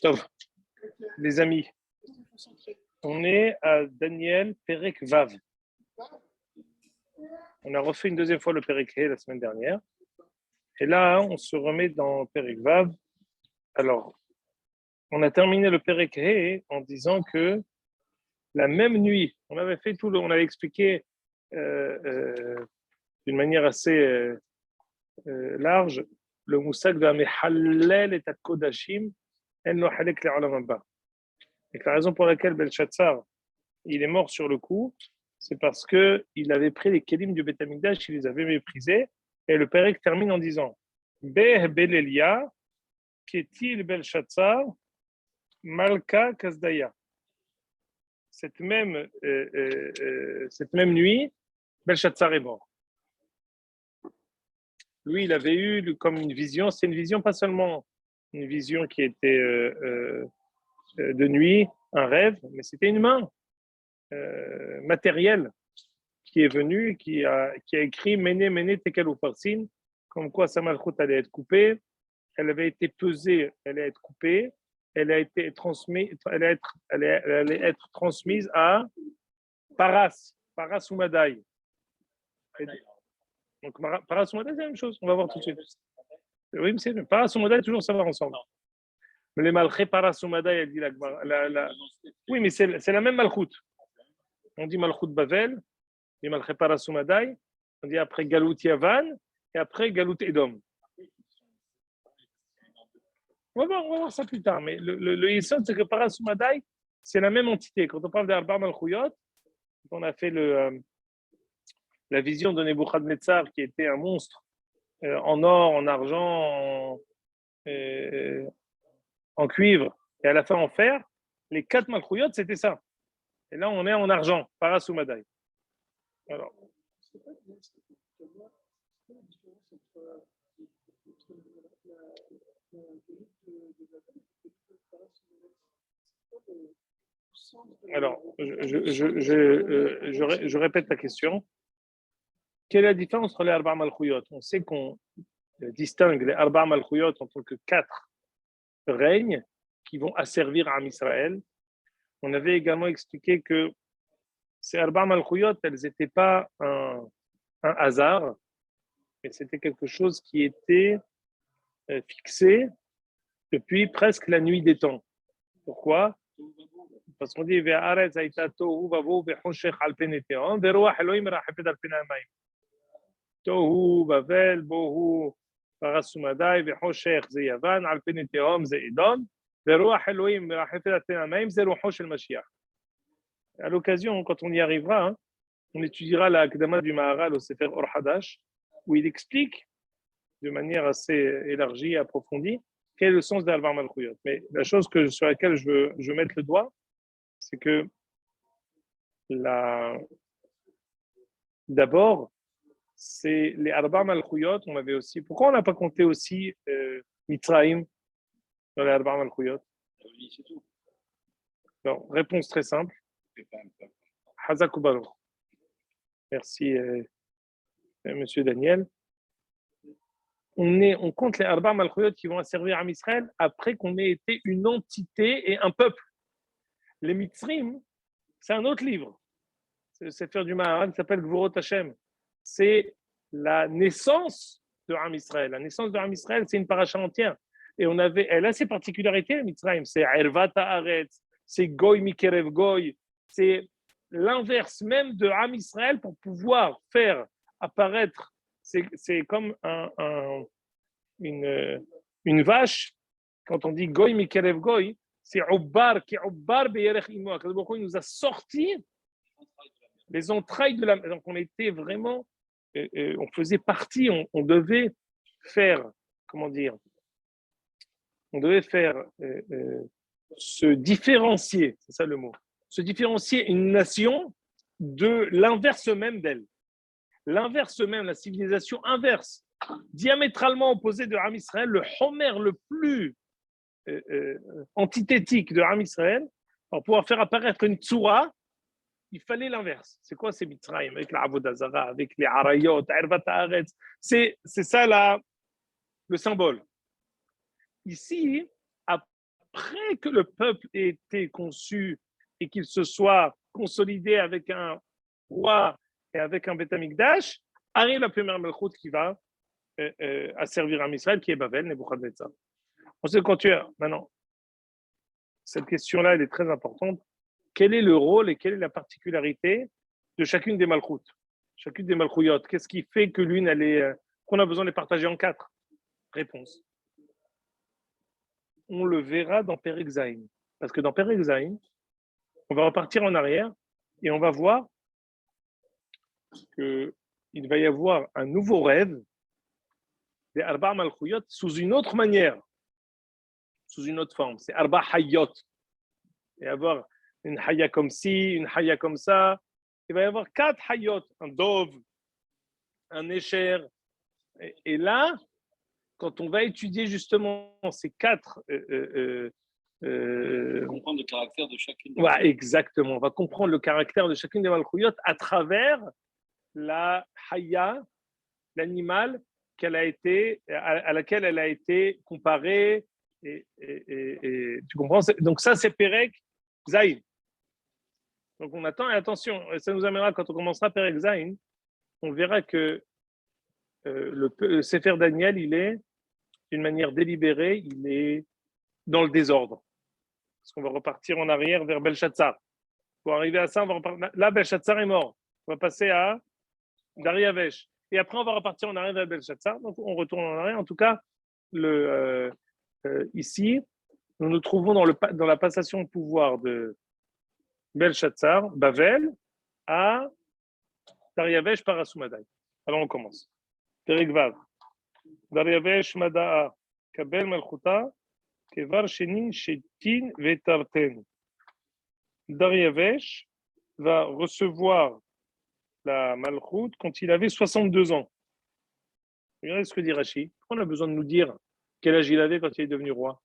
Tov, les amis, on est à Daniel Perek Vav. On a refait une deuxième fois le Perek He la semaine dernière. Et là, on se remet dans Perek Vav. Alors, on a terminé le Perek He en disant que la même nuit, on avait fait on avait expliqué d'une manière assez large le moussag de Mehallel et Kodashim en lo halek le olam haba. Et la raison pour laquelle Belshazzar il est mort sur le coup, c'est parce que il avait pris les kelim du Beth Amikdash, il les avait méprisés. Et le Perek termine en disant Beh Belelia, Ketil Belshazzar, Malka Kazdaya. Cette même nuit, Belshazzar est mort. Lui, il avait eu comme une vision, c'est une vision pas seulement une vision qui était de nuit, un rêve, mais c'était une main matérielle qui est venue et qui a écrit Mene Mene Tekel Ufarsin, comme quoi sa malchoute allait être coupée, elle avait été pesée, elle allait être coupée, elle a été transmise, elle allait être transmise à Paras ou Madaï. Donc Paras ou Madaï, c'est la même chose, on va voir tout de suite. Oui, mais c'est Paras ou Madaï, toujours ça va ensemble. Mais les malchés Paras ou Madaï, elle dit oui, mais c'est la même malchoute. On dit malchoute Bavel, on dit malchés Paras ou Madaï, on dit après Galout Yavan et après Galout Edom. On va voir ça plus tard, mais le Yesod, c'est que Paras ou Madaï, c'est la même entité. Quand on parle d'Arba Malchouyot, on a fait la vision de Nebuchadnezzar qui était un monstre en or, en argent, en cuivre et à la fin en fer. Les 4 Malchouyot, c'était ça. Et là, on est en argent, Paras ou Madaï. Alors. Alors, je répète la question. Quelle est la différence entre les Arba Malchouyot? On sait qu'on distingue les Arba Malchouyot en tant que 4 règnes qui vont asservir à Israël. On avait également expliqué que ces Arba Malchouyot, elles n'étaient pas un hasard, mais c'était quelque chose qui était fixé depuis presque la nuit des temps. Pourquoi? Parce qu'on dit Ve'aretz hayta tohu vavo ve'choshech al pnei tehom ve'ruach Elohim merachefet al pnei hamayim. Tohu Bavel bohu paras umadai ve'choshech ze Yavan al pnei tehom ze Edom ve'ruach Elohim merachefet al pnei hamayim ze rucho shel Mashiach. À l'occasion, quand on y arrivera, on étudiera la Akdama du Maharal au Sefer Or Hadash, où il explique de manière assez élargie et approfondie quel est le sens d'Arba Malchouyot. Mais la chose sur laquelle je veux mettre le doigt, c'est que d'abord, c'est les Arba Malchouyot, on avait aussi. Pourquoi on n'a pas compté aussi Mitzrayim dans les Arba Malchouyot? Alors, réponse très simple. Hazak Baruch. Merci, monsieur Daniel. On compte les Arba Malchouyot qui vont servir à Israël après qu'on ait été une entité et un peuple. Les Mitzrim, c'est un autre livre. C'est le Sefer du Maharal qui s'appelle Gvorot Hashem. C'est la naissance de Am Israël. La naissance de Am Israël, c'est une paracha entière. Et elle a ses particularités, Mitzrayim. C'est Ervat Haaretz, c'est Goy Mikerev Goy. C'est l'inverse même de Am Israël pour pouvoir faire apparaître. C'est comme une vache. Quand on dit Goy Mikerev Goy, c'est Ubbar qui Ubbar Beyerech Imo. Il nous a sorti les entrailles de la. Donc on était vraiment, on faisait partie, on devait faire, comment dire, on devait faire se différencier, c'est ça le mot, se différencier une nation de l'inverse même d'elle. L'inverse même, la civilisation inverse, diamétralement opposée de Am Israël, le Homer le plus antithétique de Am Israël, pour pouvoir faire apparaître une Tzoura, il fallait l'inverse. C'est quoi ces Mitzrayim avec la Avodah Zara, avec les Arayot, Ervat Haaretz? C'est ça le symbole. Ici, après que le peuple ait été conçu et qu'il se soit consolidé avec un roi et avec un Beth Amikdash, arrive la première Malchut qui va asservir à Israël, qui est Babel, Nebuchadnezzar. On sait quand tu es maintenant. Cette question-là, elle est très importante. Quel est le rôle et quelle est la particularité de chacune des Malchut, chacune des Malchuyot? Qu'est-ce qui fait que l'une, elle est, qu'on a besoin de les partager en 4? Réponse. On le verra dans Perek Zayin. Parce que dans Perek Zayin, on va repartir en arrière et on va voir qu'il va y avoir un nouveau rêve des Arba Malchuyot sous une autre manière, sous une autre forme. C'est Arba Hayot. Il va y avoir une Haya comme ci, une Haya comme ça. Il va y avoir 4 Hayot, un Dov, un Esher. Et là, quand on va étudier justement ces 4 comprendre le caractère de chacune. Ouais, exactement. On va comprendre le caractère de chacune des Malchuyot à travers la Haya, l'animal à laquelle elle a été comparée. Et tu comprends? Donc ça, c'est Perek Zayin. Donc on attend, et attention, ça nous amènera, quand on commencera Perek Zayin, on verra que le Sefer Daniel, il est, d'une manière délibérée, il est dans le désordre. Parce qu'on va repartir en arrière vers Belshazzar. Pour arriver à ça, on va repartir. Là, Belshazzar est mort. On va passer à Dariavesh. Et après, on va repartir en arrière vers Belshazzar. Donc, on retourne en arrière. En tout cas, ici, nous nous trouvons dans la passation de pouvoir de Belshazzar, Bavel, à Dariavesh par Asumadai. Alors, on commence. Perek Vav. Dariavesh Mada'a. Kabel Malchuta. Kevar Shenin Shetin Vetarten. Dariavesh va recevoir la Malchut quand il avait 62 ans. Regardez ce que dit Rashi. Pourquoi on a besoin de nous dire quel âge il avait quand il est devenu roi?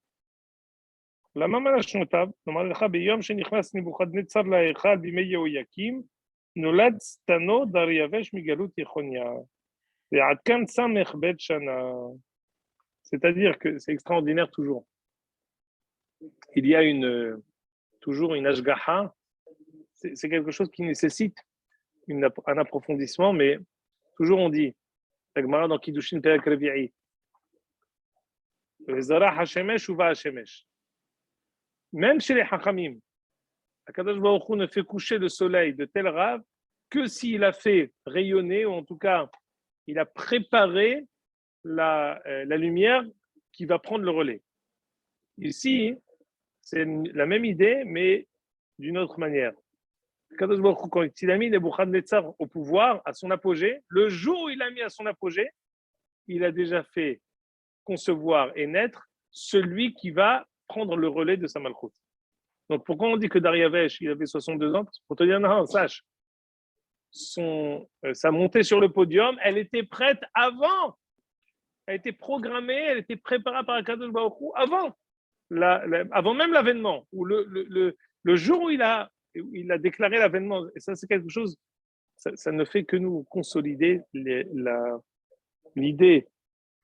La Mamala Shnotav, Nomalcha Beyom Shenichnas Nebuchadnezzar Laechal Bimei Yehoyakim, Nolad Stano Dariavesh Migalut Yechonia. Ve'adkan Samech Bet Shana. C'est-à-dire que c'est extraordinaire toujours. Il y a toujours une ashgaha. C'est quelque chose qui nécessite un approfondissement, mais toujours on dit, la Gemara dans Kiddushin Perek Revi'i, Zara Hashemesh ou Va Hashemesh. Même chez les Hachamim, Akadosh Baruch Hu ne fait coucher le soleil de tel rave que s'il a fait rayonner, ou en tout cas, il a préparé la lumière qui va prendre le relais. Ici, c'est la même idée, mais d'une autre manière. Kadosh Baruch Hu, quand il a mis Nebuchadnezzar au pouvoir, à son apogée, le jour où il a mis à son apogée, il a déjà fait concevoir et naître celui qui va prendre le relais de sa malchoute. Donc pourquoi on dit que Dariavesh, il avait 62 ans? Pour te dire, non, sache, sa montée sur le podium, elle était prête avant. Elle était programmée, elle était préparée par Kadosh Baruch Hu avant. Avant même l'avènement, ou le jour où il a déclaré l'avènement, et ça c'est quelque chose, ça ne fait que nous consolider l'idée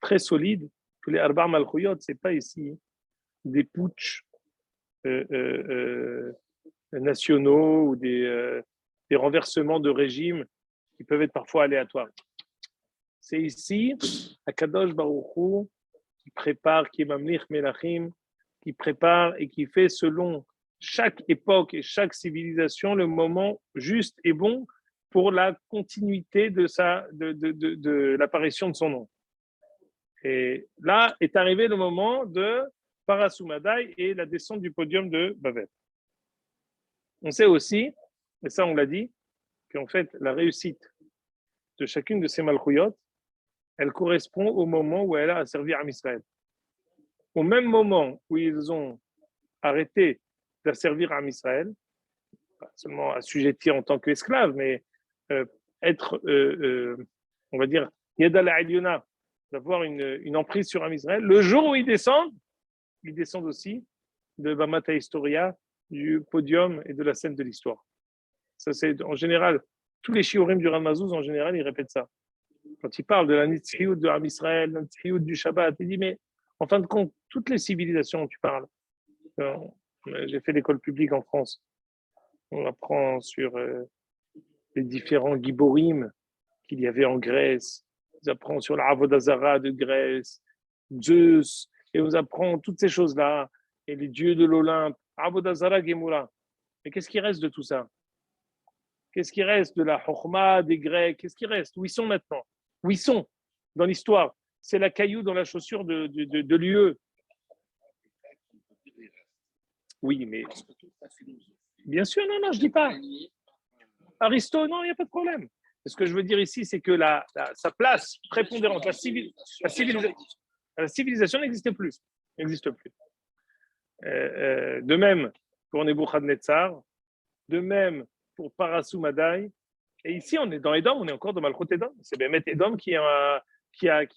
très solide que les Arba Malchuyot, c'est pas ici des putsch nationaux ou des renversements de régime qui peuvent être parfois aléatoires. C'est ici Akadosh Baruch Hu qui prépare, qui est Mamlich Melachim, qui prépare et qui fait selon chaque époque et chaque civilisation le moment juste et bon pour la continuité de l'apparition de son nom. Et là est arrivé le moment de Parasumadai et la descente du podium de Bavel. On sait aussi, et ça on l'a dit, qu'en fait la réussite de chacune de ces Malchuyot, elle correspond au moment où elle a servi à Israël. Au même moment où ils ont arrêté d'asservir à Israël, pas seulement assujettis en tant qu'esclaves, mais être, on va dire, Yadal Alyona, d'avoir une emprise sur Israël. Le jour où ils descendent aussi de Bamata Historia, du podium et de la scène de l'histoire. Ça, c'est en général, tous les shiurim du Ramazouz, en général, ils répètent ça. Quand ils parlent de la Nitzchiout de Ham Israël, la Nitzchiout du Shabbat, ils disent, mais en fin de compte, toutes les civilisations dont tu parles, J'ai fait l'école publique en France. On apprend sur les différents giborim qu'il y avait en Grèce. On apprend sur la Avodazara de Grèce, Zeus, et on apprend toutes ces choses-là, et les dieux de l'Olympe, Avodazara, Gemura. Mais qu'est-ce qui reste de tout ça? Qu'est-ce qui reste de la Chokhma des Grecs? Qu'est-ce qui reste? Où ils sont maintenant? Où ils sont dans l'histoire? C'est la caillou dans la chaussure de l'UE. Oui, mais bien sûr, non, je dis pas. Aristote, non, il n'y a pas de problème. Ce que je veux dire ici, c'est que sa place prépondérante, la civilisation n'existe plus. N'existe plus. De même pour Nebuchadnezzar, de même pour Parassou Madai. Et ici, on est dans Edom, on est encore dans Malchut Edom. C'est Bémet Edom qui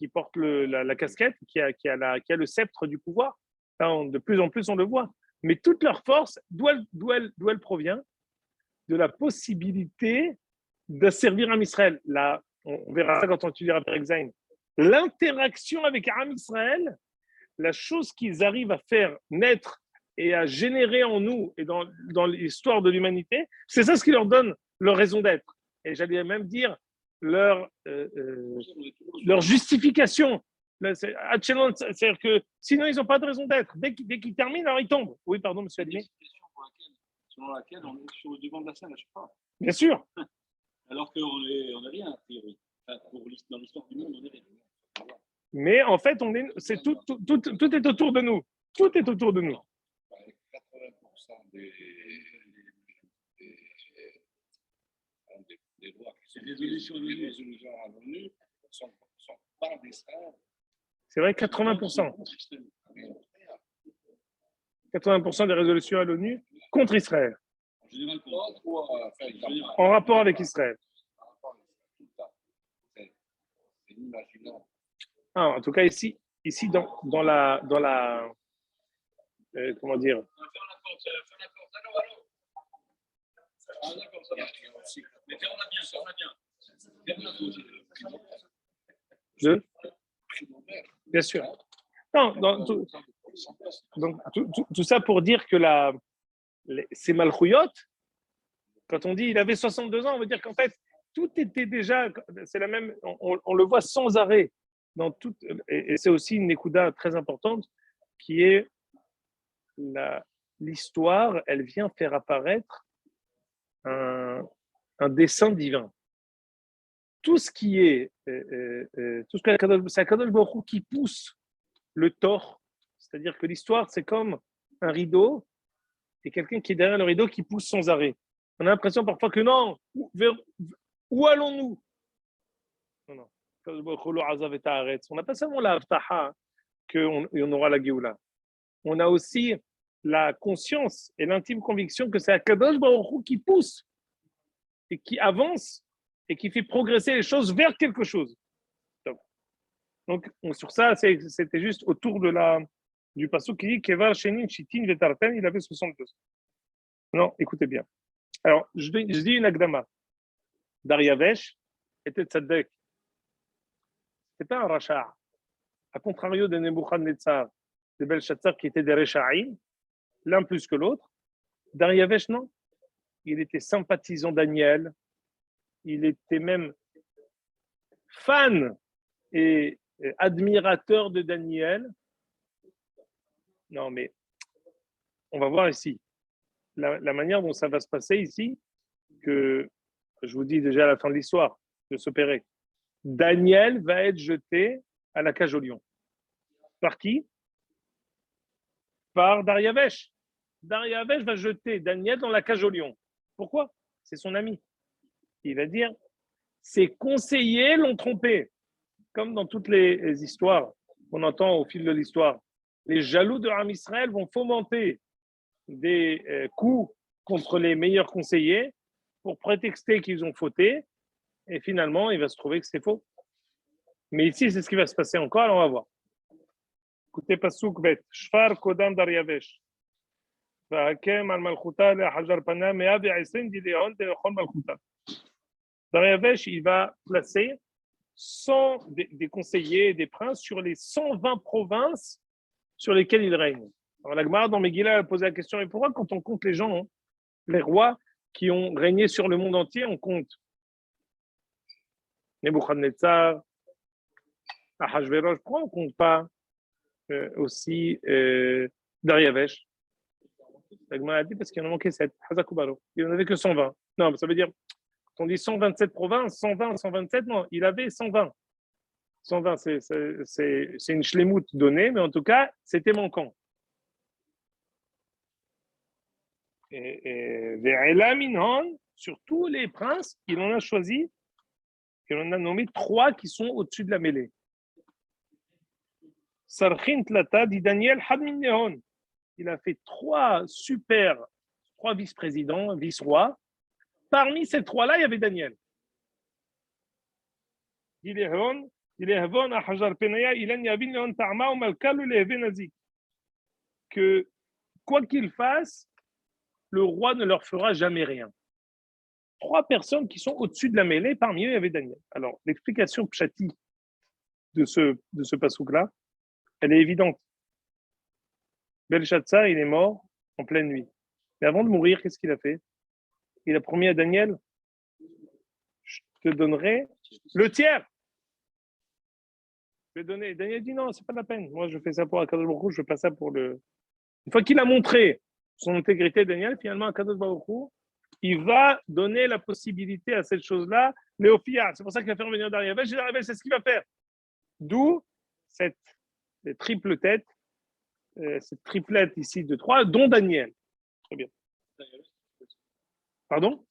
porte la casquette, qui a le sceptre du pouvoir. De plus en plus, on le voit. Mais toute leur force, d'où elle provient? De la possibilité de servir Am Israël. Là, on verra ça quand on étudiera Perek Zayin. L'interaction avec Am Israël, la chose qu'ils arrivent à faire naître et à générer en nous et dans l'histoire de l'humanité, c'est ça ce qui leur donne leur raison d'être. Et j'allais même dire leur justification. C'est-à-dire que sinon, ils n'ont pas de raison d'être. Dès qu'ils terminent, alors ils tombent. Oui, pardon, monsieur Adimé. Selon laquelle on est sur le devant de la scène à chaque fois. Bien sûr. Alors qu'on n'est rien, a priori. Enfin, dans l'histoire du monde, on n'est rien. Mais en fait, tout est autour de nous. Tout est autour de nous. 80% des lois qui sont des résolutions à l'ONU sont pas d'Israël. C'est vrai, 80%. 80% des résolutions à l'ONU contre Israël. En rapport avec Israël. C'est inimaginable. En tout cas, ici dans la comment dire? Bien sûr. Non, donc tout ça pour dire que ces malchouyot, quand on dit il avait 62 ans, on veut dire qu'en fait, tout était déjà, c'est la même, on le voit sans arrêt dans tout, et c'est aussi une ékouda très importante qui est l'histoire, elle vient faire apparaître un dessein divin. Tout ce qui est, tout ce que c'est Akadosh Baruch Hu qui pousse le tort, c'est-à-dire que l'histoire c'est comme un rideau et quelqu'un qui est derrière le rideau qui pousse sans arrêt. On a l'impression parfois que non, où allons-nous? Non. On n'a pas seulement la Avtaha qu'on aura la Géoula. On a aussi la conscience et l'intime conviction que c'est Akadosh Baruch Hu qui pousse et qui avance et qui fait progresser les choses vers quelque chose. Donc sur ça, c'était juste autour du passage qui dit Kevar Shenin Shitin Vetarten, il avait 62. Non, écoutez bien. Alors, je dis une agdama. Daryavesh était tzaddik. Ce n'était pas un rachat. À contrario de Nebuchadnezzar, de Belshazzar qui étaient des Rechaïm, l'un plus que l'autre, Daryavesh, non. Il était sympathisant Daniel. Il était même fan et admirateur de Daniel. Non, mais on va voir ici. La manière dont ça va se passer ici, que je vous dis déjà à la fin de l'histoire de ce Pérec. Daniel va être jeté à la cage au lion. Par qui? Par Daryavesh. Daryavesh va jeter Daniel dans la cage au lion. Pourquoi? C'est son ami. Il va dire, ses conseillers l'ont trompé. Comme dans toutes les histoires qu'on entend au fil de l'histoire. Les jaloux de Am Israël vont fomenter des coups contre les meilleurs conseillers pour prétexter qu'ils ont fauté. Et finalement, il va se trouver que c'est faux. Mais ici, c'est ce qui va se passer encore. Alors, on va voir. Écoutez, Pasuk Bet. Shfar Kodam Daryavesh. Vahakem al Malchuta le Hajar Pana Mea ve'Aisen Dileon de Chol Malchuta. Daryavesh, il va placer 100 des conseillers et des princes sur les 120 provinces sur lesquelles il règne. Alors, la Gemara dans Megillah a posé la question, mais pourquoi quand on compte les gens, hein, les rois qui ont régné sur le monde entier, on compte Nebuchadnezzar, Ahashverosh, pourquoi on ne compte pas aussi Dariavesh? La Gemara a dit parce qu'il en a manqué 7, Hazakubaro. Il n'en avait que 120. Non, ça veut dire, quand on dit 127 provinces, 120, 127, non, il avait 120. 120, c'est une shlemout donnée, mais en tout cas, c'était manquant. Et Ve'ela minhon, sur tous les princes, il en a choisi, il en a nommé 3 qui sont au-dessus de la mêlée. Sarchin Tlata dit Daniel Hadmin Nehon. Il a fait 3 vice-présidents, vice-rois. Parmi ces 3-là, il y avait Daniel. Que quoi qu'il fasse, le roi ne leur fera jamais rien. 3 personnes qui sont au-dessus de la mêlée, parmi eux, il y avait Daniel. Alors, l'explication pshati de ce pasouk-là, elle est évidente. Belshazzar, il est mort en pleine nuit. Mais avant de mourir, qu'est-ce qu'il a fait? Il a promis à Daniel, je te donnerai le tiers. Je vais donner. Daniel dit non, c'est pas la peine. Moi, je fais ça pour Akadosh Baruch Hu, je fais pas ça pour le. Une fois qu'il a montré son intégrité, Daniel, finalement, Akadosh Baruch Hu, il va donner la possibilité à cette chose-là, Léophia. C'est pour ça qu'il va faire venir Dariavesh. Et Dariavesh, c'est ce qu'il va faire. D'où cette triple tête, cette triplette ici de 3, dont Daniel. Très bien. Pardon?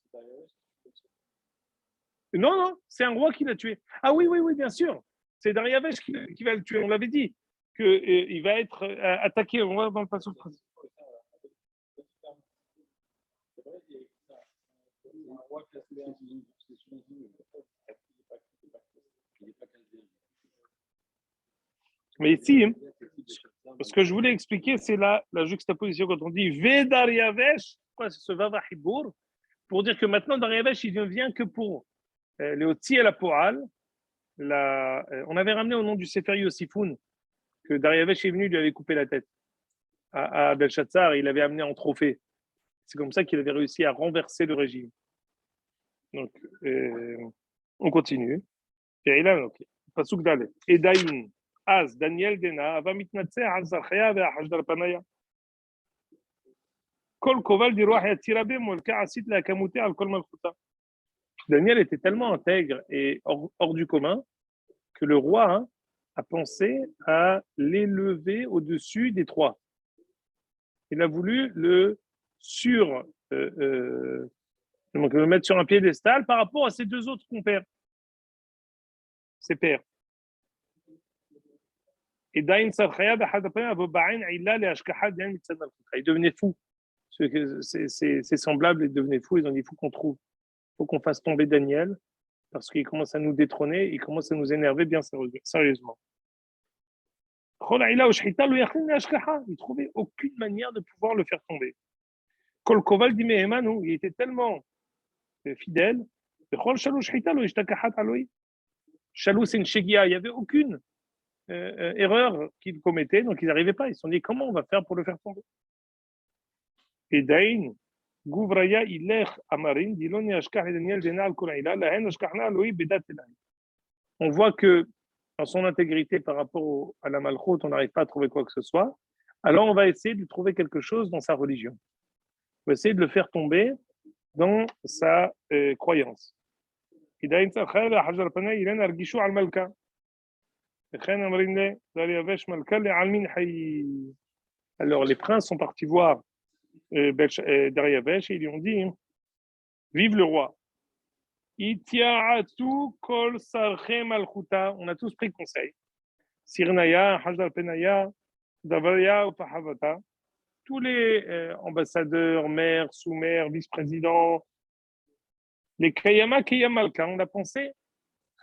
Non, non, c'est un roi qui l'a tué. Ah oui, oui, oui, bien sûr. C'est Dariavesh qui va le tuer. On l'avait dit qu'il va être attaqué. On va dans le passage. Mais ici, ce que je voulais expliquer, c'est la juxtaposition quand on dit Ve Dariavesh, quoi, c'est ce Vava Hibour, pour dire que maintenant Dariavesh, il ne vient que pour les Otsi et la Poal. On avait ramené au nom du Sefer Yosifoun que Dariavesh est venu, lui avait coupé la tête à Belshazzar, il l'avait amené en trophée. C'est comme ça qu'il avait réussi à renverser le régime. Donc, on continue. Et là, ok. Pasuk Dalet. Et Daïn, Az, Daniel Dena, Ava Mitnatse, Azarchaya, Hajdar Panaya. Kol Koval Diroah Yatirabe, Molka Asit la Kamute al Kol Malchuta. Daniel était tellement intègre et hors du commun que le roi a pensé à l'élever au-dessus des 3. Il a voulu le mettre sur un piédestal par rapport à ses 2 autres compères, ses pères. Et Daïn Sarchaya, il devenait fou. Ses semblables devenaient fous. Ils ont dit, il faut qu'on trouve, il faut qu'on fasse tomber Daniel, parce qu'il commence à nous détrôner, il commence à nous énerver bien sérieusement. Il ne trouvait aucune manière de pouvoir le faire tomber. Kol Koval dit, mais il était tellement fidèle. Chalou, c'est une shegia, il n'y avait aucune erreur qu'il commettait, donc ils n'arrivaient pas. Ils se sont dit, comment on va faire pour le faire tomber? Et Daïn, Gouvraya, Ilech, Amarin, Dilon, Ashkar et Daniel, Général, Koraïla, la haine, Ashkarna, Loï, Bedat, on voit que dans son intégrité par rapport à la Malchoute, on n'arrive pas à trouver quoi que ce soit. Alors on va essayer de trouver quelque chose dans sa religion. On va essayer de le faire tomber dans sa croyance. Alors les princes sont partis voir Dariavesh et ils lui ont dit vive le roi. On a tous pris conseil. Sirnaya, Hajdar Penaya, Davaria ou Pahavata, tous les ambassadeurs, maires, sous-maires, vice-présidents, les Kayama, Kayamalka, on a pensé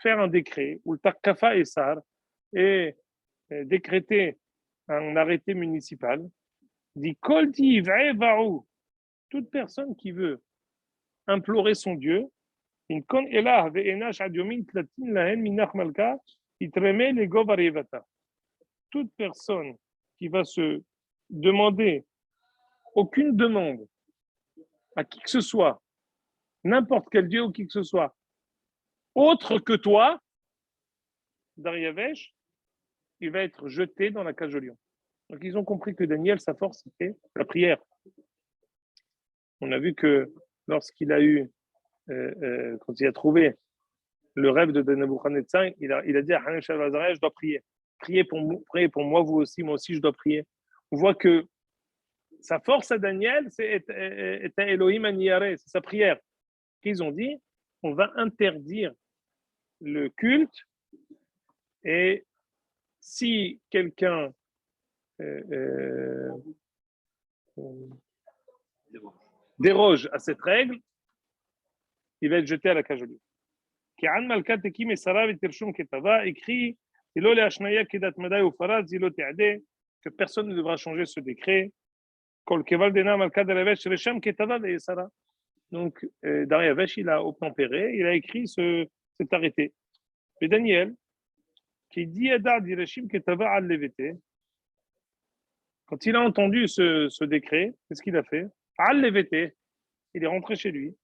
faire un décret où le Takafa et Sar et décréter un arrêté municipal dit Koldi Vaou, toute personne qui veut implorer son Dieu, toute personne qui va se demander aucune demande à qui que ce soit, n'importe quel dieu ou qui que ce soit, autre que toi, Dariavesh, il va être jeté dans la cage au lion. Donc ils ont compris que Daniel, sa force, c'était la prière. On a vu que lorsqu'il a eu, quand il a trouvé le rêve de Nebuchadnezzar, il a dit à Hanan Shalvazareh, je dois prier. Priez pour moi, vous aussi, moi aussi, je dois prier. On voit que sa force à Daniel, c'est Elohim Aniyare, c'est sa prière. Qu'ils ont dit, on va interdire le culte et si quelqu'un déroge à cette règle, il va être jeté à la cage au lion. Ki'an Malkat Ekim et Sarah Vitershum Ketava écrit que personne ne devra changer ce décret. Donc, Dariavesh, il a obtempéré, il a écrit cet arrêté. Et Daniel, qui dit quand il a entendu ce décret, qu'est-ce qu'il a fait? Il est rentré chez lui.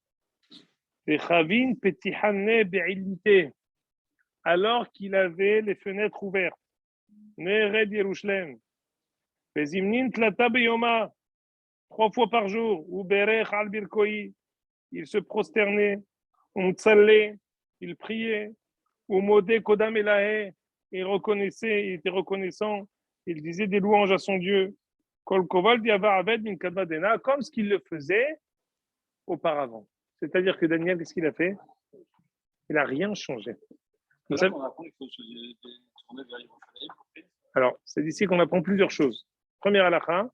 Alors qu'il avait les fenêtres ouvertes. Trois fois par jour, il se prosternait, il priait, il reconnaissait, il était reconnaissant, il disait des louanges à son Dieu, comme ce qu'il le faisait auparavant. C'est-à-dire que Daniel, qu'est-ce qu'il a fait? Il n'a rien changé. Alors, c'est d'ici qu'on apprend plusieurs choses. Première halakha,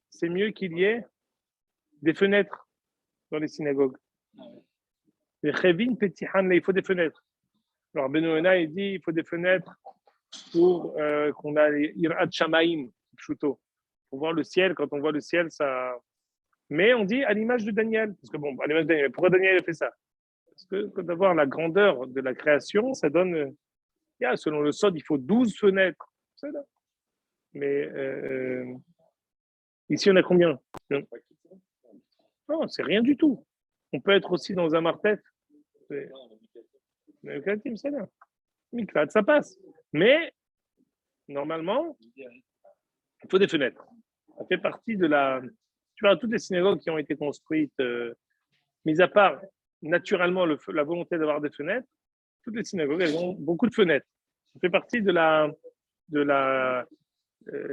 c'est mieux qu'il y ait des fenêtres dans les synagogues. Les chevin petihan, il faut des fenêtres. Alors, Benoëna, il dit il faut des fenêtres pour qu'on a les irat shamaim, pshuto, pour voir le ciel. Quand on voit le ciel, ça. Mais on dit à l'image de Daniel, parce que bon, à l'image de Daniel. Pourquoi Daniel a fait ça? Parce que d'avoir la grandeur de la création, ça donne. Selon le Sod, il faut 12 fenêtres. C'est là. Mais ici, on a combien? Non, c'est rien du tout. On peut être aussi dans un martet. C'est là. Mikvat, ça passe. Mais, normalement, il faut des fenêtres. Ça fait partie de la. Tu vois, toutes les synagogues qui ont été construites, mis à part naturellement la volonté d'avoir des fenêtres, toutes les synagogues, elles ont beaucoup de fenêtres. Ça fait partie de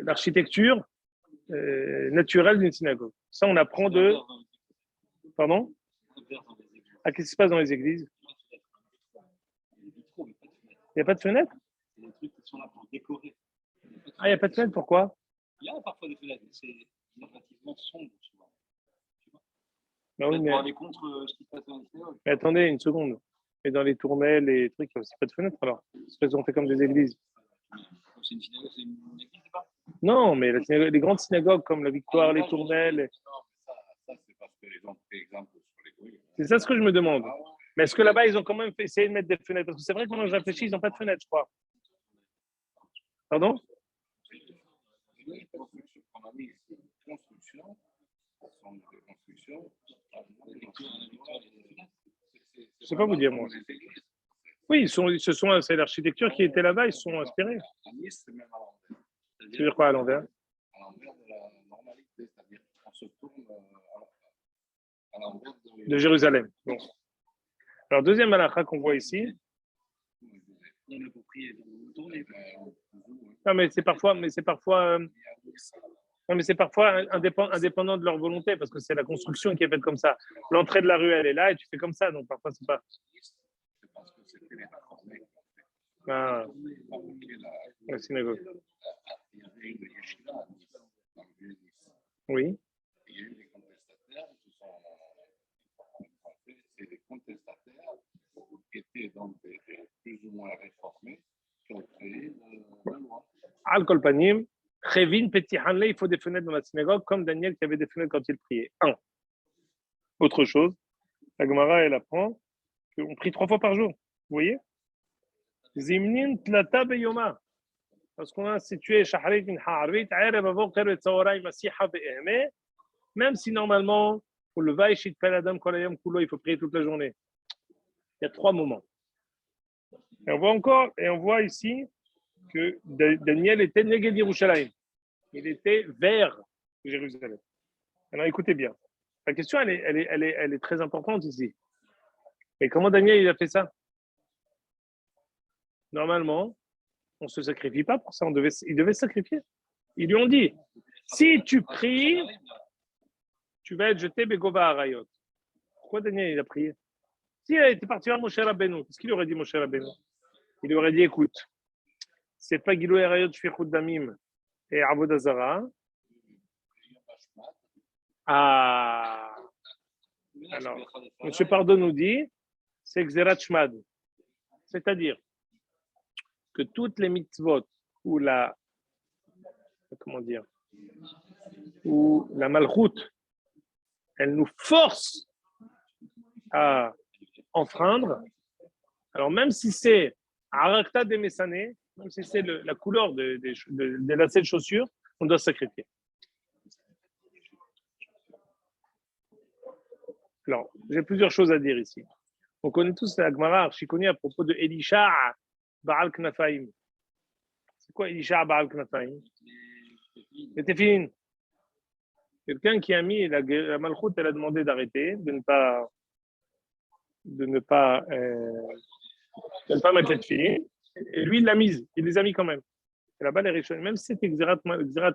l'architecture naturelle d'une synagogue. Ça, on apprend de. Pardon? Qu'est-ce qui se passe dans les églises? Il n'y a pas de fenêtre? C'est des trucs qui sont là pour décorer. Il n'y a pas de fenêtre, pourquoi? Il y a parfois des fenêtres, mais c'est relativement sombre souvent. Ben oui, pour aller contre ce qui se passe dans les synagogues. Mais attendez une seconde. Et dans les tournelles, les trucs, il n'y a aussi pas de fenêtre alors? C'est présenté comme des églises. C'est une synagogue, c'est une église, c'est pas? Non, mais les grandes synagogues comme la Victoire, les tournelles. Non, ça c'est parce que les ont pris exemple sur les couilles. C'est ça ce que je me demande. Mais est-ce que là-bas, ils ont quand même essayé de mettre des fenêtres? Parce que c'est vrai que quand je réfléchis, ils n'ont pas de fenêtres, je crois. Pardon? Les constructions qu'on a mis ici, construction, sont des constructions. Je ne sais pas vous dire, moi. Oui, c'est l'architecture qui était là-bas, ils se sont inspirés. Tu veux dire quoi à l'envers? À l'envers de la normalité, c'est-à-dire qu'on se tourne à l'envers de Jérusalem. Bon. Alors, deuxième halakha qu'on voit ici. Non, mais c'est parfois indépendant de leur volonté, parce que c'est la construction qui est faite comme ça. L'entrée de la rue, elle est là, et tu fais comme ça, donc parfois c'est pas. Ah, la synagogue. Oui. Il y a eu des contestataires c'est des contestataires qui étaient donc plus ou moins réformés, qui ont créé la loi. Al-Kol Panim, Chevin Petit Hanle, il faut des fenêtres dans la synagogue, comme Daniel qui avait des fenêtres quand il priait. Autre chose, la Gemara, elle apprend qu'on prie 3 fois par jour. Vous voyez? Zimnin Tlata Beyoma. parce qu'on a institué Shahrit min Ha'arvit, Erev Avoker et Tzaoraim Masiha Ve'ehme, même si normalement, pour le Vaishit Peladam Kolayam Kulo, il faut prier toute la journée. Il y a 3 moments. Et on voit ici que Daniel était Neged Yerushalayim. Il était vers Jérusalem. Alors écoutez bien. La question, elle est très importante ici. Et comment Daniel il a fait ça? Normalement, on ne se sacrifie pas pour ça. Il devait se sacrifier. Ils lui ont dit, si tu pries, tu vas être jeté Begova Arayot. Pourquoi Daniel il a prié? S'il était parti vers Moshe Rabbeinu, qu'est-ce qu'il aurait dit Moshe Rabbeinu? Il lui aurait dit, écoute, c'est pas Gilou Arayot Shfichut Damim et Avodah Zara. Ah. Alors, M. Pardon nous dit, c'est Xerat Shmad. C'est-à-dire que toutes les mitzvot ou la malchoute, elle nous force à enfreindre. Alors même si c'est Arakta de Messané, même si c'est la couleur des lacets de chaussures, on doit se sacrifier. Alors, j'ai plusieurs choses à dire ici. On connaît tous la Gemara archi-connue à propos de Elisha Baal Knafaim. C'est quoi Elisha Baal Knafaim? Le Tefillin. Quelqu'un qui a mis la malchoute, elle a demandé d'arrêter, de ne pas mettre les Tefillin. Et lui, il l'a mise. Il les a mis quand même. Et là-bas, les Rishonim, même si c'était Xerat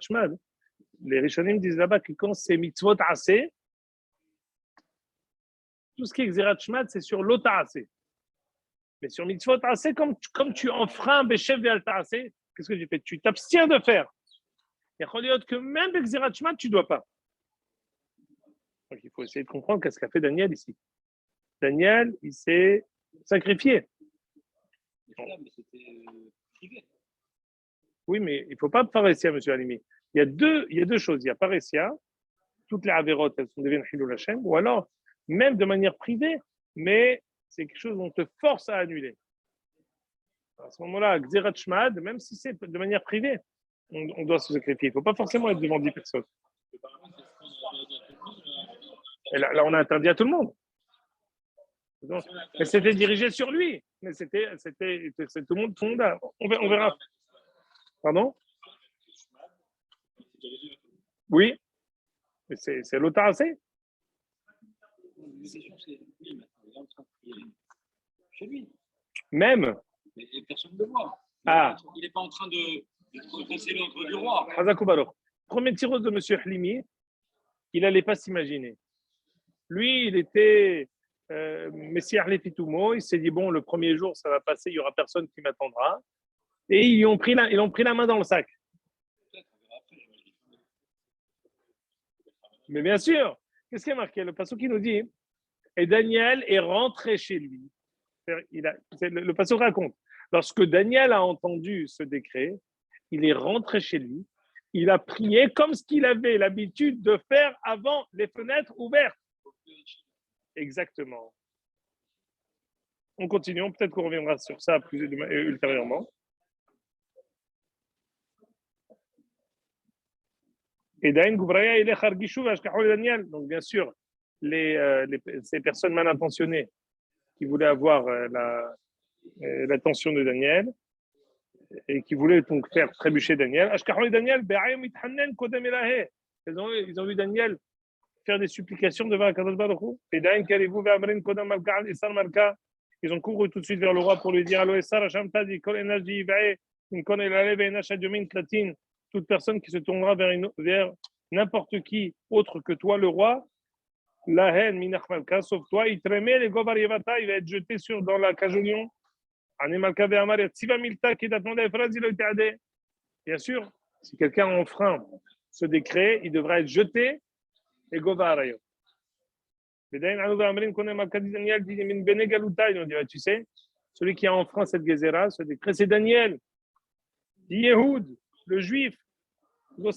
Shmad, les Rishonim disent là-bas que quand c'est mitzvot assez, tout ce qui est Xerat Shmad, c'est sur l'ota'ase. Mais sur mitzvot assez, comme tu enfreins Beshev et Alta'ase, qu'est-ce que tu fais? Tu t'abstiens de faire. Il y a que même Xerat Shmad, tu ne dois pas. Donc il faut essayer de comprendre qu'est-ce qu'a fait Daniel ici. Daniel, il s'est sacrifié. Oui, mais il ne faut pas paressia, M. Halimi. Il y a deux choses. Il y a paressia, toutes les avérotes, elles sont devenues Hilul Hashem, ou alors, même de manière privée, mais c'est quelque chose qu'on te force à annuler. À ce moment-là, Xerat Shmad, même si c'est de manière privée, on doit se sacrifier. Il ne faut pas forcément être devant 10 personnes. Et là, on a interdit à tout le monde. Donc, mais c'était dirigé sur lui. Mais c'était tout le monde. On verra. Pardon? Oui. Mais c'est l'ota'ase. Chez lui. Même. Mais personne ne le voit. Ah. Il n'est pas en train de passer l'ordre du roi. Premier tirage de M. Halimi, il n'allait pas s'imaginer. Lui, il était Messiah Lefitoumo. Il s'est dit, bon, le premier jour, ça va passer, il n'y aura personne qui m'attendra. Et ils ont pris la main dans le sac. Mais bien sûr, qu'est-ce qui est marqué? Le passage qui nous dit, et Daniel est rentré chez lui. Le passage raconte, lorsque Daniel a entendu ce décret, il est rentré chez lui, il a prié comme ce qu'il avait l'habitude de faire avant les fenêtres ouvertes. Exactement. On continue, peut-être qu'on reviendra sur ça plus ultérieurement. Et Daniel, donc bien sûr, ces personnes mal intentionnées qui voulaient avoir l'attention de Daniel et qui voulaient donc faire trébucher Daniel. Ils ont vu Daniel faire des supplications devant Akadosh Baruch Hu. Et ils ont couru tout de suite vers le roi pour lui dire toute personne qui se tournera vers n'importe qui autre que toi, le roi, la haine, minachmalka, sauf toi, il trémait les govar yevata, il va être jeté dans la cage au lion. Bien sûr, si quelqu'un enfreint ce décret, il devra être jeté et govar. Tu sais, celui qui a enfreint cette gezera, ce décret, c'est Daniel, Yehoud, le juif. Il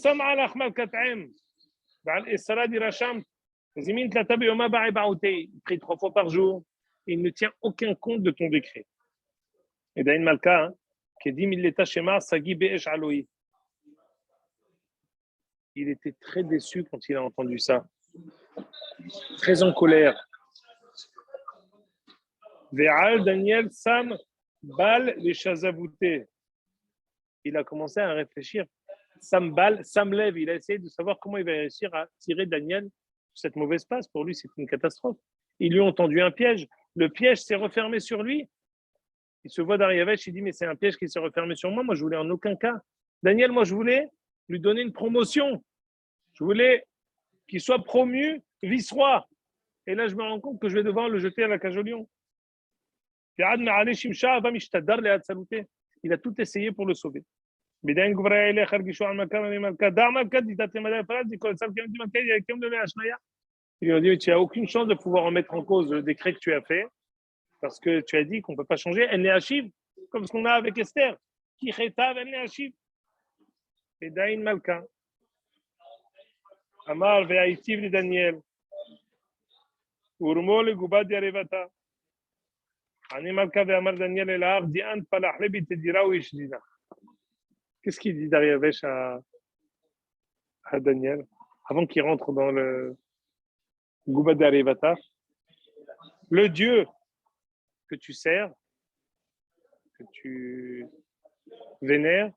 prie 3 fois par jour et il ne tient aucun compte de ton décret. Et Daïn Malka, Kedim illeta shema sagi be'esh aloi. Il était très déçu quand il a entendu ça, très en colère. Ve'al Daniel Sam Bal les Chazavouté. Il a commencé à réfléchir. Sam Bal, Sam lève, il a essayé de savoir comment il va réussir à tirer Daniel de cette mauvaise passe. Pour lui, c'est une catastrophe. Ils lui ont tendu un piège. Le piège s'est refermé sur lui. Il se voit d'Ariavesh, il dit, mais c'est un piège qui s'est refermé sur moi. Moi, je voulais en aucun cas. Daniel, moi, je voulais lui donner une promotion. Je voulais qu'il soit promu vice-roi. Et là, je me rends compte que je vais devoir le jeter à la cage au lion. Il a tout essayé pour le sauver. Il lui a dit, tu n'as aucune chance de pouvoir remettre en cause le décret que tu as fait, parce que tu as dit qu'on ne peut pas changer. Elle n'est Hachiv, comme ce qu'on a avec Esther. Qui chetav, elle n'est Hachiv. Et Dain Malka. Amar ve'aitiv li Daniel. Urmo le gubad yarevata. Ani Malka ve'amar Daniel elahar di'an palachle bitedira ou ishdina. Qu'est-ce qu'il dit Dariavesh à Daniel avant qu'il rentre dans le Gubad yarevata? Le Dieu que tu sers, que tu vénères,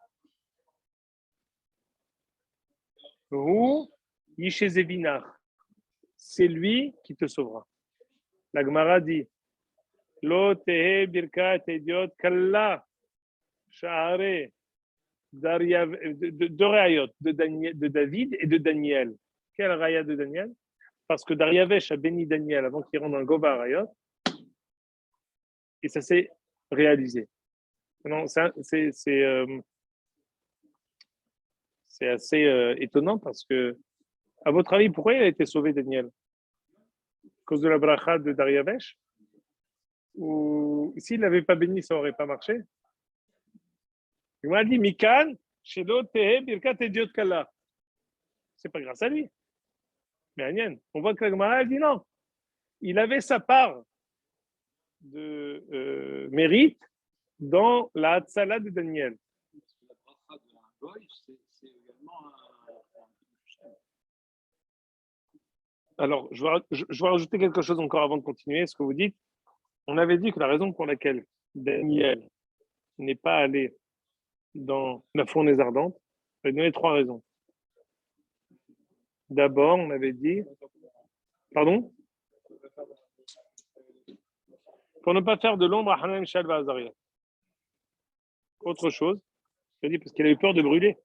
ou Yishezevinach, c'est lui qui te sauvera. La Gemara dit Lo tehe birkat ediot kalla sha'are de Rayot, de David et de Daniel. Quel raya de Daniel? Parce que Dariavesh a béni Daniel avant qu'il rentre dans le Gova Rayot, et ça s'est réalisé. Non, c'est assez étonnant parce que, à votre avis, pourquoi il a été sauvé, Daniel? À cause de la bracha de Dariavesh? Ou s'il n'avait pas béni, ça n'aurait pas marché? Il m'a dit, Mikan, Shedo Tehe Birkat Ediot Kala. C'est pas grâce à lui. Mais Agnen, on voit que la Gemara dit non. Il avait sa part de mérite dans la Hatzala de Daniel. La bracha d'un goy, c'est également un. Alors, je vais rajouter quelque chose encore avant de continuer. Ce que vous dites, on avait dit que la raison pour laquelle Daniel n'est pas allé dans la fournaise ardente, on avait donné 3 raisons. D'abord, on avait dit, pardon, pour ne pas faire de l'ombre à Hanan, Mishaël et Azaria. Autre chose, je dis parce qu'il a eu peur de brûler.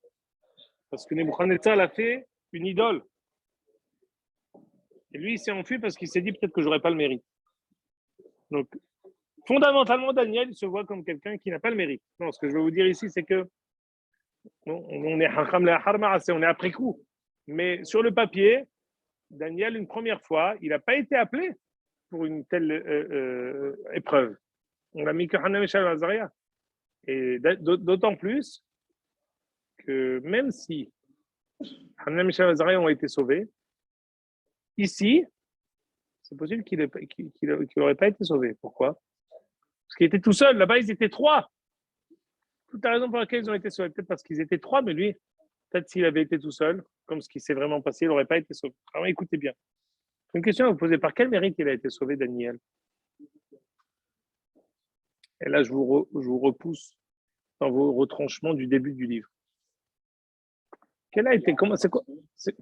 Parce que Nebuchadnezzar a fait une idole. Et lui, il s'est enfui parce qu'il s'est dit peut-être que je n'aurais pas le mérite. Donc, fondamentalement, Daniel se voit comme quelqu'un qui n'a pas le mérite. Non, ce que je veux vous dire ici, c'est que on est après coup. Mais sur le papier, Daniel, une première fois, il n'a pas été appelé pour une telle épreuve. On l'a mis que Hanan, Mishaël et Azaria. Et d'autant plus que même si Hanan, Mishaël et Azaria ont été sauvés, ici, c'est possible qu'il n'aurait pas été sauvé. Pourquoi? Parce qu'il était tout seul. Là-bas, ils étaient 3. Toute la raison pour laquelle ils ont été sauvés, peut-être parce qu'ils étaient 3, mais lui, peut-être s'il avait été tout seul, comme ce qui s'est vraiment passé, il n'aurait pas été sauvé. Alors écoutez bien. Une question à vous poser. Par quel mérite il a été sauvé, Daniel? Et là, je vous repousse dans vos retranchements du début du livre. Quel a été,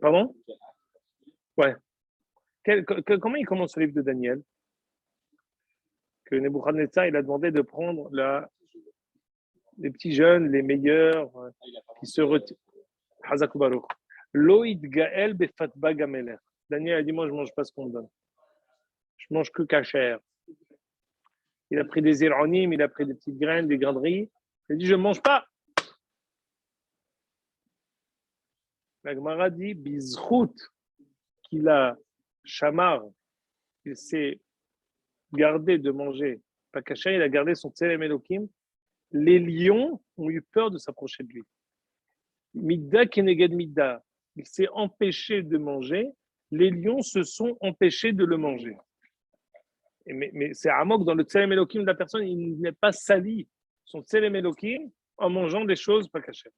pardon? Ouais. Comment il commence le livre de Daniel? Que Nebuchadnezzar, il a demandé de prendre les petits jeunes, les meilleurs, qui se retirent. Hazak Baruch. Loïd Gaël Befatba Gameler. Daniel a dit, moi, je ne mange pas ce qu'on me donne. Je mange que kasher. Il a pris des éronim, il a pris des petites graines, des grains. Il a dit, je ne mange pas. La Gemara dit, bizrout, qu'il a chamar, il s'est gardé de manger pas kasher, il a gardé son tselem elokim. Les lions ont eu peur de s'approcher de lui. Midda keneged midda, il s'est empêché de manger, les lions se sont empêchés de le manger. Mais c'est amok dans le tselem elokim de la personne, il n'est pas sali. Son tselem elokim, en mangeant des choses pas cachées.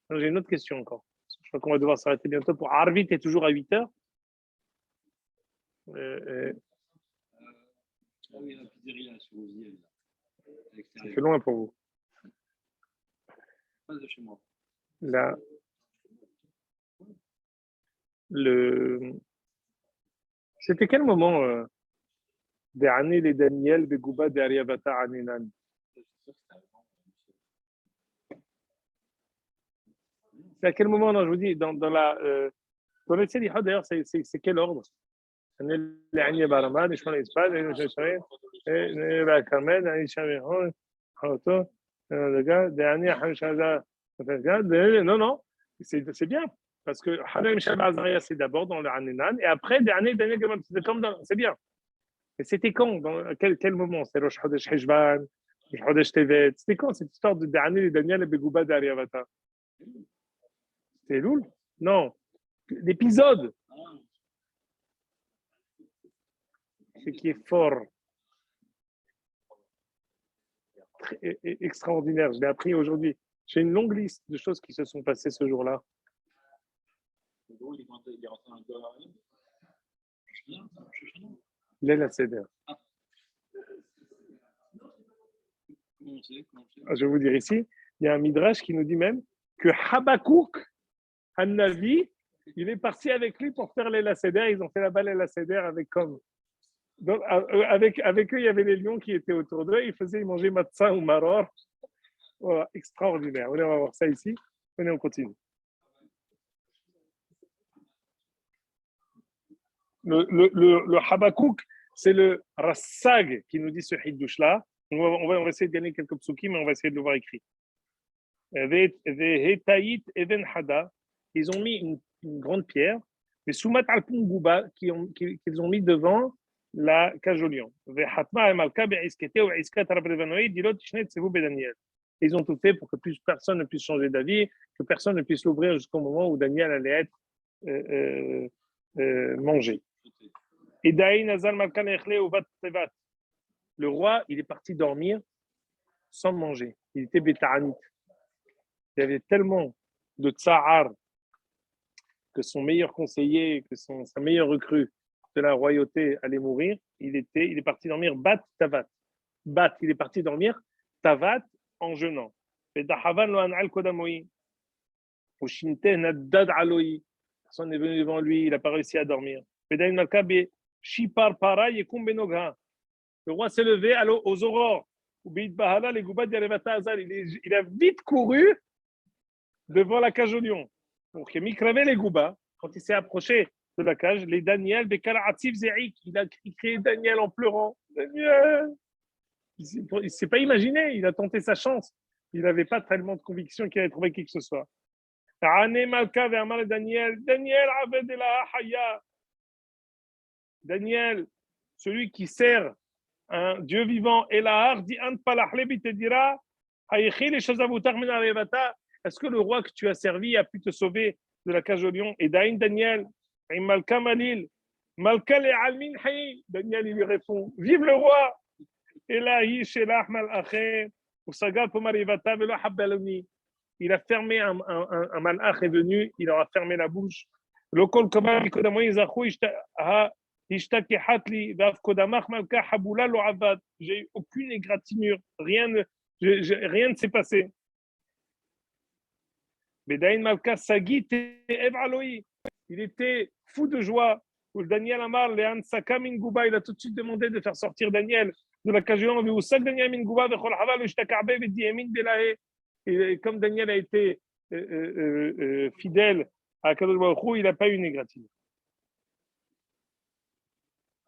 J'ai une autre question encore. Je crois qu'on va devoir s'arrêter bientôt pour Arvit est toujours à 8 heures. Ah oui, la pizzeria sur Osiel, à Ça l'extérieur. fait loin pour vous. Pas de chez moi. Là, c'était quel moment des années les Daniel, des Gouba, des Ariavata, Aninan? C'est à quel moment, non, je vous dis, dans le Tzedihot, d'ailleurs, c'est quel ordre? العني برمان يشمل إثبات شيء لا كمان يعني شيء حاطه يعني حمش هذا non non c'est bien parce que Hanel Michel Azaria c'est d'abord dans le Hanenan et après dernier c'est comme c'est bien et c'était quand dans quel moment c'est Rosh Chodesh Heshvan Rosh Chodesh Tevet c'était quand cette histoire de dernier et Daniel et Begouba d'Ariavata c'était Loul non l'épisode ce qui est fort, extraordinaire. Je l'ai appris aujourd'hui. J'ai une longue liste de choses qui se sont passées ce jour-là. Léla Seder. Je vais vous dire ici, il y a un midrash qui nous dit même que Habakouk, Hannavi, il est parti avec lui pour faire Léla Seder. Ils ont fait là-bas Léla Seder avec comme. Donc, avec eux, il y avait les lions qui étaient autour d'eux. Ils mangeaient matzah ou maror. Voilà, extraordinaire. On va voir ça ici. On continue. Le Habakouk, c'est le Rassag qui nous dit ce Hiddouch-là. On va essayer de gagner quelques psukim, mais on va essayer de le voir écrit. Ils ont mis une grande pierre, mais Soumat al-Pun Gouba, qu'ils ont mis devant la cage au lion. Ils ont tout fait pour que plus personne ne puisse changer d'avis, que personne ne puisse l'ouvrir jusqu'au moment où Daniel allait être mangé. Et le roi, il est parti dormir sans manger. Il était bétaranite. Il y avait tellement de tsahar que son meilleur conseiller, que sa meilleure recrue de la royauté allait mourir. Il est parti dormir bat tavat. Bat, il est parti dormir tavat en jeûnant. Personne n'est venu devant lui, il n'a pas réussi à dormir. Le roi s'est levé aux aurores. Il a vite couru devant la cage au lion. Donc, il les Gouba, quand il s'est approché de la cage, les Daniel, il a crié Daniel en pleurant. Daniel! Il ne s'est pas imaginé, il a tenté sa chance. Il n'avait pas tellement de conviction qu'il allait trouver qui que ce soit. Daniel, celui qui sert un Dieu vivant, est-ce que le roi que tu as servi a pu te sauver de la cage au lion? Et Daniel, Daniel, il lui répond, vive le roi! Il a fermé un malach est venu, il leur a fermé la bouche. J'ai eu aucune égratignure, rien ne s'est passé. Il était fou de joie. Daniel Amar, il a tout de suite demandé de faire sortir Daniel de la cage. Et comme Daniel a été fidèle à Kadosh Baruch Hu, il n'a pas eu une égratignure.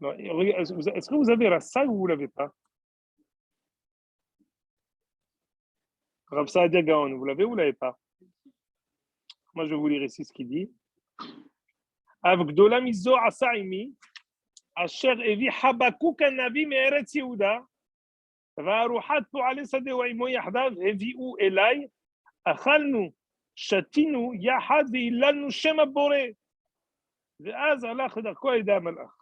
Est-ce que vous avez la salle ou vous ne l'avez pas? Rav Saadia Gaon, vous l'avez ou vous ne l'avez pas? Moi, je vais vous lire ici ce qu'il dit. Avgdola mizo asaimi, asher evi Habakouk anavi me'eretz Yehuda, והרוחת פועלי שדה ועמו יחדיו הביאו אליי, אכלנו, שתינו יחד והיללנו שם הבורא. ואז הלך לדרכו על ידי המלאך.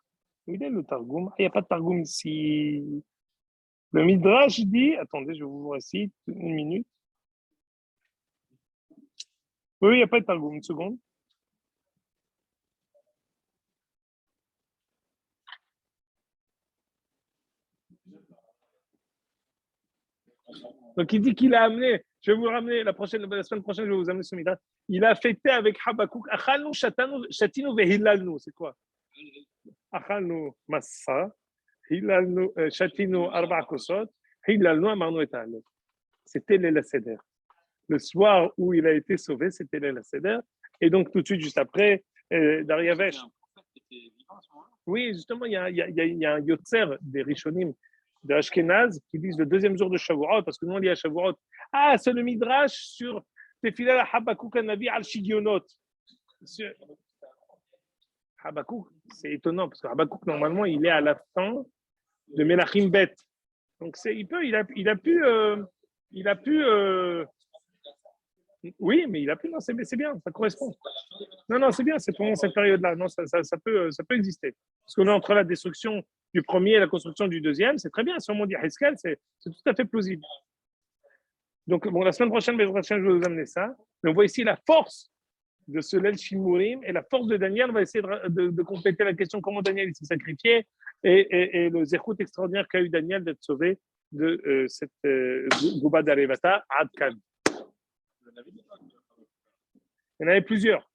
Il est le Targum. Il n'y a pas de Targum ici. Le Midrash dit, attendez, je vous récite une minute. Oui, il n'y a pas de targum, une seconde. Donc il dit qu'il a amené, je vais vous le ramener la semaine prochaine, je vais vous amener ce midi. Il a fêté avec Habakkuk, Achalnu, Shatinu, Vehilalnu, c'est quoi? Achalnu, Massa, Hilalnu, Shatinu, Arba Kosot, Hilalnu, Amarnu et Ta'alef. C'était l'El Seder. Le soir où il a été sauvé, c'était l'El Seder. Et donc tout de suite, juste après, Dariavesh. Oui, justement, il y a un Yotzer des Rishonim de Ashkenaz qui disent le deuxième jour de Shavuot, parce que nous on dit à Shavuot, ah, c'est le Midrash sur Tefillah Habakkuk Navi al Shigionot. Habakkuk, c'est étonnant, parce que Habakkuk, normalement, il est à la fin de Melachim Bet. Donc, il a pu, oui, mais il a pu, non, c'est bien, ça correspond. Non, c'est bien, c'est pendant cette période-là. Non, ça peut exister. Parce que là, entre la destruction du premier et la construction du deuxième, c'est très bien. Si on dit Heskel, c'est tout à fait plausible. Donc, bon, la semaine prochaine, je vais vous amener ça. Mais on voit ici la force de ce Lel Shimurim et la force de Daniel. On va essayer de compléter la question comment Daniel s'est sacrifié et le zéchout extraordinaire qu'a eu Daniel d'être sauvé de cette Gouba d'Arevata à Adkan. Il y en avait plusieurs.